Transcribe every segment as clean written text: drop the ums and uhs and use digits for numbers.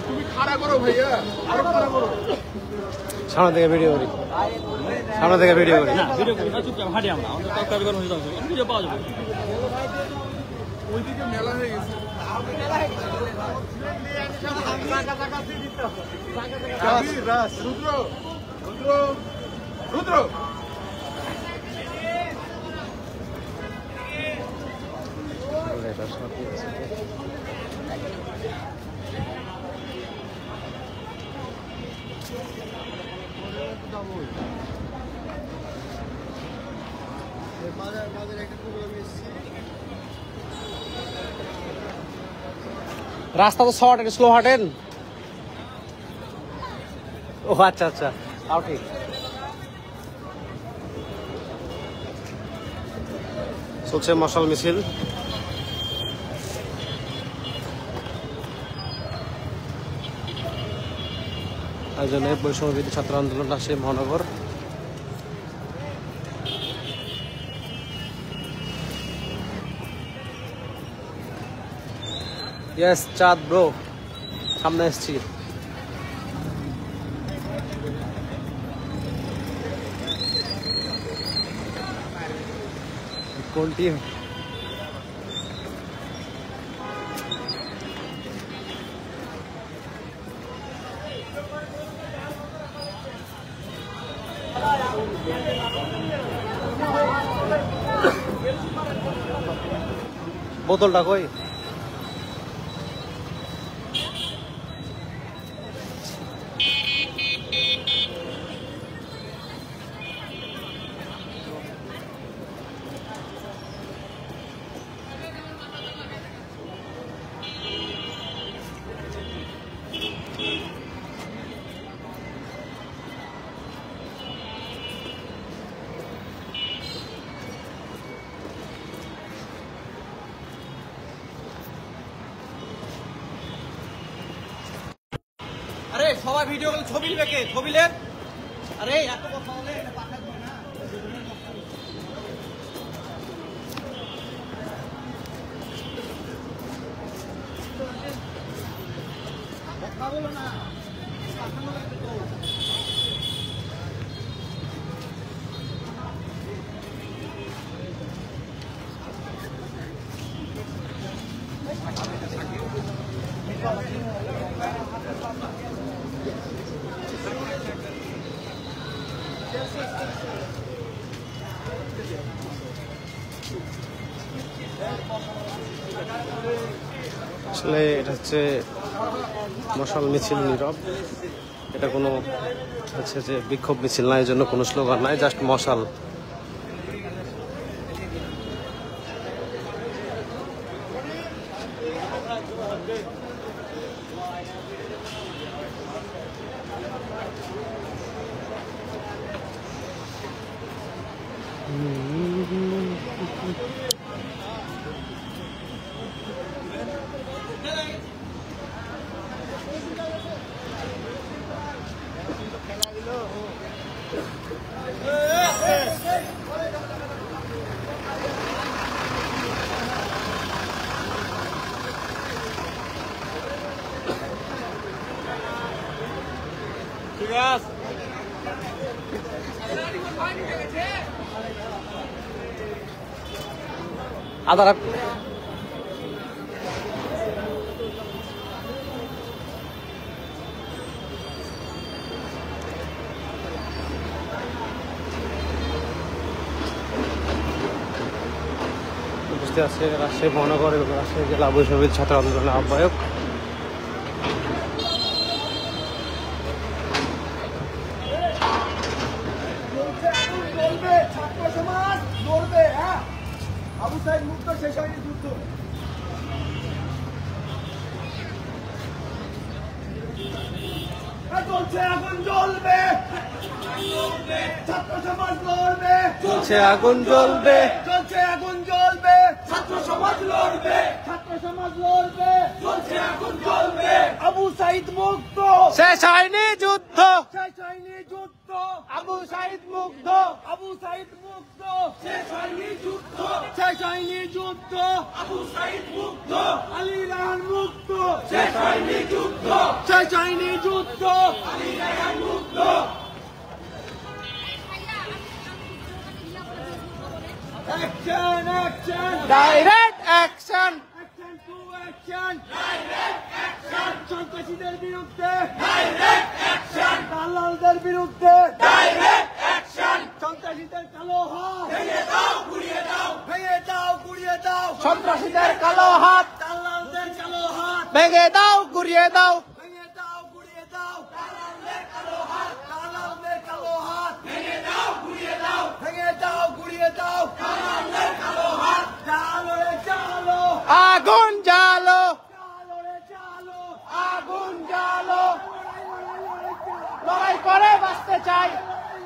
তুমি খাড়া করো ভাইয়া, আরো খাড়া করো। সামনে থেকে ভিডিও করি, সামনে থেকে ভিডিও করি। না ভিডিও করি না, চুপচাপ হাঁটি আমরা, আমাদের তরকারি গরম হয়ে যাবে, ভিডিও পাওয়া যাবে। ওইদিকে মেলা হয়ে গেছে। রুদ্র রুদ্র রুদ্র রাস্তা তো শর্ট, একটু স্লো হাঁটেন। ও আচ্ছা আচ্ছা, তাও ঠিক। চলছে মশাল মিছিল। আয়োজনে বৈষম্যবিরোধী ছাত্র আন্দোলন রাজশাহী মহানগর। ইয়েস চাঁদ ব্রো, সামনে এসছি। কোন টিম? বোতলটা কই? আরে সবাই ভিডিও করলে ছবি নেবে কে? ছবি নেন। আরে এত কথা বলে এটা পাঠাতে হয় না। কথা বলো না, পাঠানো লাগবে তো। আসলে এটা হচ্ছে মশাল মিছিল নীরব। এটা কোনো হচ্ছে যে বিক্ষোভ মিছিল না, এই জন্য কোনো স্লোগান নাই, জাস্ট মশাল। ঠিক আছে, আদার উপস্থিত আছে রাজশাহী মহানগর এবং রাজশাহী জেলা বৈষম্যবিরোধী ছাত্র আন্দোলনের আহ্বায়ক। ছাত্র সমাজ লড়বে। হ্যাঁ, আবু সাইদ মুক্ত, শেষ হয়নি যুদ্ধ। চলছে আগুন জ্বলবে, ছাত্র সমাজ লড়বে। চলছে আগুন জ্বলবে, চলছে আগুন জ্বলবে, ছাত্র সমাজ লড়বে। লড়বে, চলছে এখন চলবে। আবু সাইদ মুক্ত, শেষ হয়নি যুদ্ধ, শেষ হয়নি যুদ্ধ। আবু সাইদ মুগ্ধ, আবু সাইদ মুক্ত, শেষ হয়নি যুদ্ধ, শেষ হয়নি যুদ্ধ। আবু সাইদ মুক্ত, আলী রায়হান মুক্ত, শেষ হয়নি যুদ্ধ, শেষ হয়নি যুদ্ধ। আলী রায়হান মুক্ত। Action action, direct action, action to action, direct action. সন্ত্রাসীদের বিরুদ্ধে ডাইরেক্ট অ্যাকশন, দালালদের বিরুদ্ধে ডাইরেক্ট অ্যাকশন। সন্ত্রাসীদের কালো হাত ভেঙে দাও, গুড়িয়ে দাও, ভেঙে দাও, গুড়িয়ে দাও। সন্ত্রাসীদের কালো হাত দালালদের কালো হাত ভেঙে দাও, গুড়িয়ে দাও। ভেঙে দাও, গুড়িয়ে দাও। দালালদের কালো হাত, দালালদের কালো হাত ভেঙে দাও, গুড়িয়ে দাও, ভেঙে দাও, গুড়িয়ে দাও। দালালদের কালো হাত, জালো রে জালো, আগুন জ্বালো, জালো রে জালো। আগুন জ্বালো। লড়াই, লড়াই, লড়াই, লড়াই করে বাঁচতে চাই,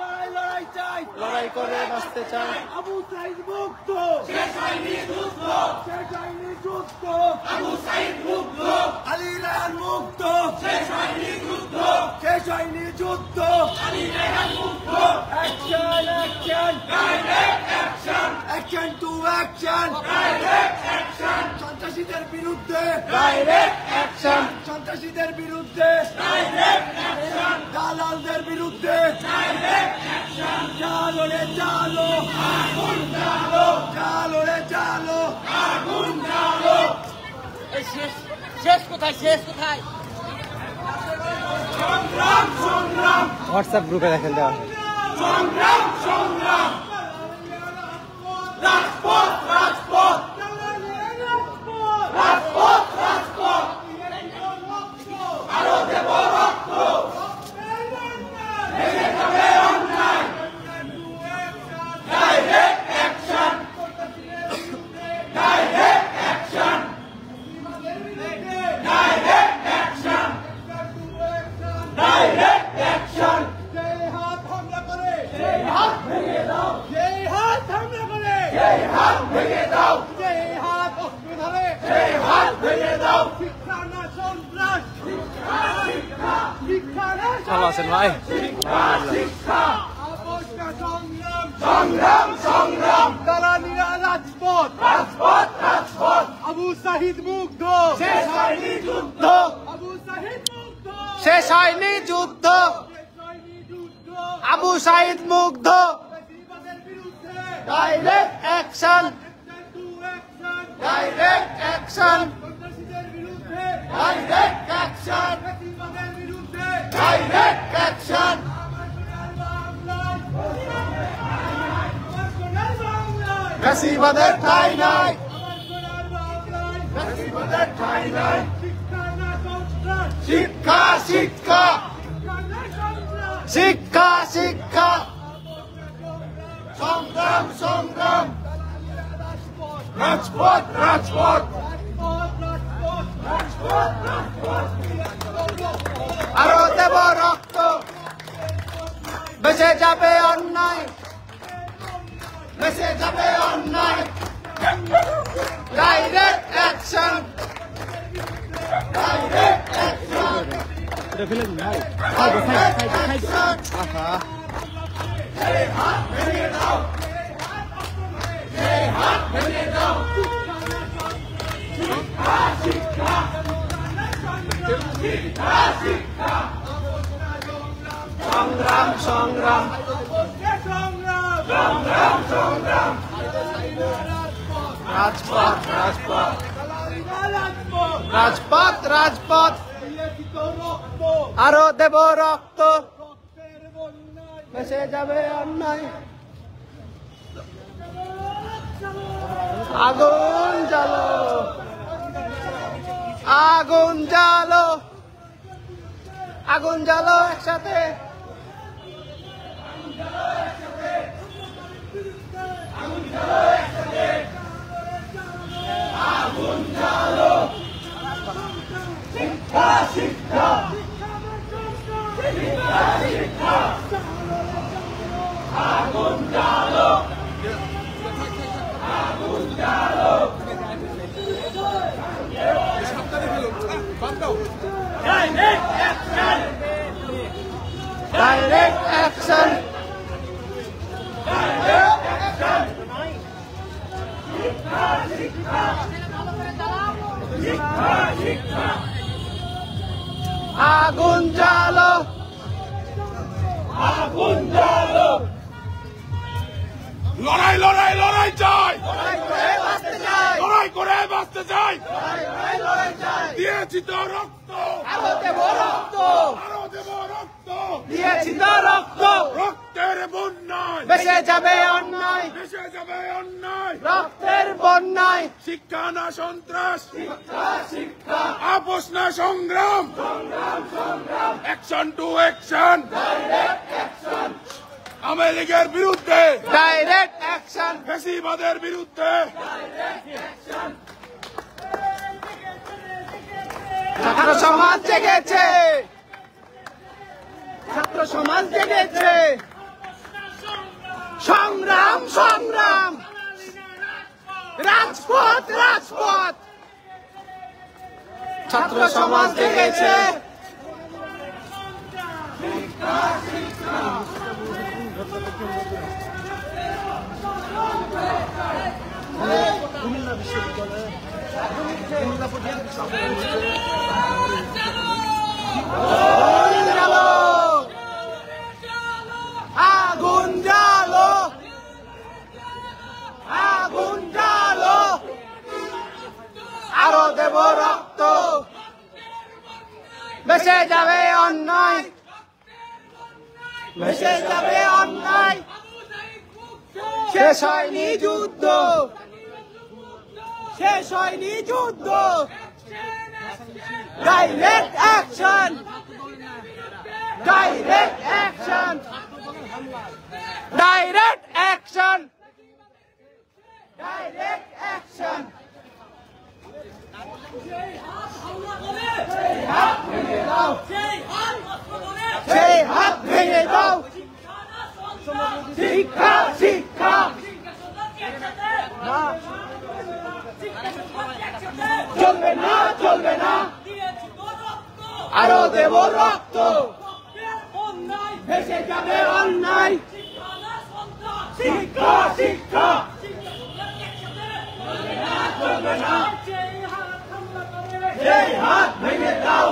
লড়াই, লড়াই চাই। লড়াই করে বাঁচতে চাই। আবু সাইদ মুক্ত, শেষ হয়নি যুদ্ধ, শেষ হয়নি যুদ্ধ। আবু সাইদ মুক্ত, আলী রায়হান মুক্ত, শেষ হয়নি যুদ্ধ, শেষ হয়নি যুদ্ধ। আলী রায়হান মুক্ত। Action action, direct action, action to action, direct action. সন্ত্রাসীদের বিরুদ্ধে ডাইরেক্ট অ্যাকশন, সন্ত্রাসীদের বিরুদ্ধে ডাইরেক্ট অ্যাকশন, দালালদের বিরুদ্ধে ডাইরেক্ট অ্যাকশন। জালো রে জালো, আগুন জালো, জালো রে জালো, আগুন জালো। শেষ কোথায়, শেষ কোথায়? সংগ্রাম সংগ্রাম, হোয়াটসঅ্যাপ গ্রুপে দেখেন দেওয়া। সংগ্রাম সংগ্রাম। রাজপথ রাজপথ, রাজপথ রাজপথ। আরো দেব রক্ত, ভেঙে যাবে অন্যায়। Direct action, direct action, direct action, direct action. যেই হাত হামলা করে সেই হাত ভেঙে দাও, যেই হাত হামলা করে সেই হাত ভেঙে দাও, যেই হাত অস্ত্র ধরে সেই হাত ভেঙে দাও। শিক্ষা না সন্ত্রাস, শিক্ষা শিক্ষা, শিক্ষা না ভালো আছেন ভাই? শিক্ষা শিক্ষা। আপোষ না সংগ্রাম, সংগ্রাম সংগ্রাম। দালালিরা রাজপথ, রাজপথ রাজপথ। আবু সাহিদ মুগ্ধ, শেষ হয়নি যুদ্ধ। আবু সাহিদ মুগ্ধ, শেষ হয়নি যুদ্ধ, শেষ হয়নি যুদ্ধ। আবু সাইদ মুগ্ধ। ফ্যাসিবাদের বিরুদ্ধে direct action, action to action, direct action, সন্ত্রাসীদের বিরুদ্ধে ডাইরেক্ট অ্যাকশন, ফ্যাসিবাদের বিরুদ্ধে ডাইরেক্ট অ্যাকশন। ফ্যাসিবাদের ঠাঁই নাই, ফ্যাসিবাদের ঠাঁই নাই। শিক্ষা শিক্ষা, শিক্ষা শিক্ষা, সংগ্রাম সংগ্রাম। রাজপথ রাজপথ, আরো দেব রক্ত, বেঁচে যাবে অন্যায়, বেঁচে যাবে অন্যায়। Direct action, direct action, direct action. সেই হাত ভেঙে দাও, সেই হাত ভেঙে দাও। শিক্ষা শিক্ষা, শিক্ষা শিক্ষা, সংগ্রাম সংগ্রাম, সংগ্রাম সংগ্রাম। রাজপথ রাজপথ, রাজপথ রাজপথ, আরো দেব রক্ত, বেঁচে যাবে অন্যায়। আগুন জ্বালো, আগুন জ্বালো, আগুন জ্বালো একসাথে। আগুন জ্বালো, শিক্ষা শিক্ষা, শিক্ষা শিক্ষা, আগুন জ্বালো, আগুন জ্বালো। আগুন জ্বালো, আগুন জ্বালো, লড়াই লড়াই লড়াই চাই, লড়াই করে বাঁচতে চাই, দিয়েছি তো রক্ত, আরো দেব রক্ত, আরো দেব রক্ত, দিয়েছি তো রক্ত, রক্তের বন্যায় বেঁচে যাবে অন্যায়, দেশে যাবে অন্যায়, রক্তের বন্যায়, শিক্ষা না সন্ত্রাস, আপোষ না সংগ্রাম, অ্যাকশন টু অ্যাকশন, আওয়ামী লীগের বিরুদ্ধে, ডাইরেক্ট অ্যাকশন, ফ্যাসিবাদের বিরুদ্ধে, ছাত্র সমাজ জেগেছে, ছাত্র সমাজ জেগেছে, সংগ্রাম সংগ্রাম, রাজপথ রাজপথ, ছাত্র সমাজ জেগেছে। আগুন জ্বালো, আগুন জ্বালো, আরো দেব রক্ত, বেঁচে যাবে অন্যায়, বেঁচে যাবে অন্যায়, শেষ হয়নি যুদ্ধ, শেষ হয়নি যুদ্ধ, direct action, direct action, direct action, direct action, সেই হাত ভেঙে দাও, শিক্ষা শিক্ষা, চলবে না চলবে না, আরো দেব রক্ত, ভেসে যাবে অন্যায়, শিক্ষা শিক্ষা, চলবে না, সেই হাত ভেঙে দাও,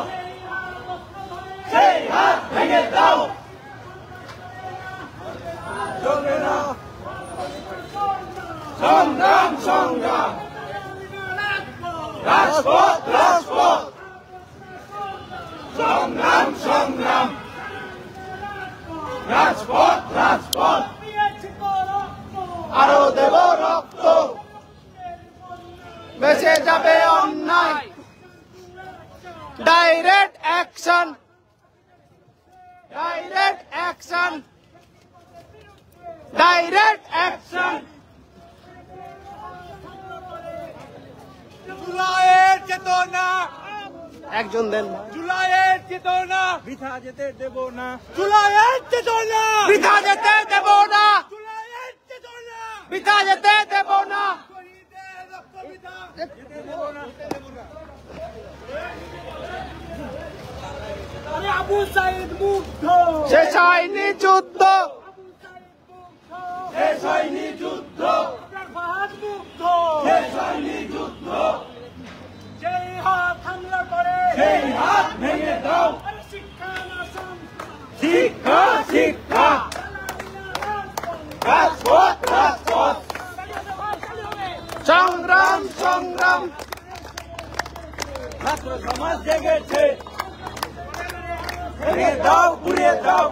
সেই হাত ভেঙে দাও, চলবে না, সংগ্রাম সংগ্রাম, রাজপথ রাজপথ, সংগ্রাম সংগ্রাম, রাজপথ রাজপথ, আরো দেব রক্ত, বেঁচে যাবে অন্যায়, direct action, direct action, direct action, জুলাইয়ের চেতনা, একজন দেন, জুলাইয়ের চেতনা, বৃথা যেতে দেব না, জুলাইয়ের চেতনা, বৃথা যেতে দেব না, জুলাইয়ের চেতনা, বৃথা যেতে দেব না, শহীদের রক্ত বৃথা যেতে দেব না। আরে আবু সাইদ মুগ্ধ, শেষ হয়নি যুদ্ধ, শেষ হয়নি যুদ্ধ, ফাহাদ মুগ্ধ, শেষ হয়নি যুদ্ধ, যেই হাত হামলা করে সেই হাত ভেঙে দাও, শিক্ষা না সন্ত্রাস, শিক্ষা শিক্ষা, রাজপথ রাজপথ, সংগ্রাম সংগ্রাম, ছাত্র সমাজ জেগেছে, ভেঙে দাও পুড়িয়ে দাও,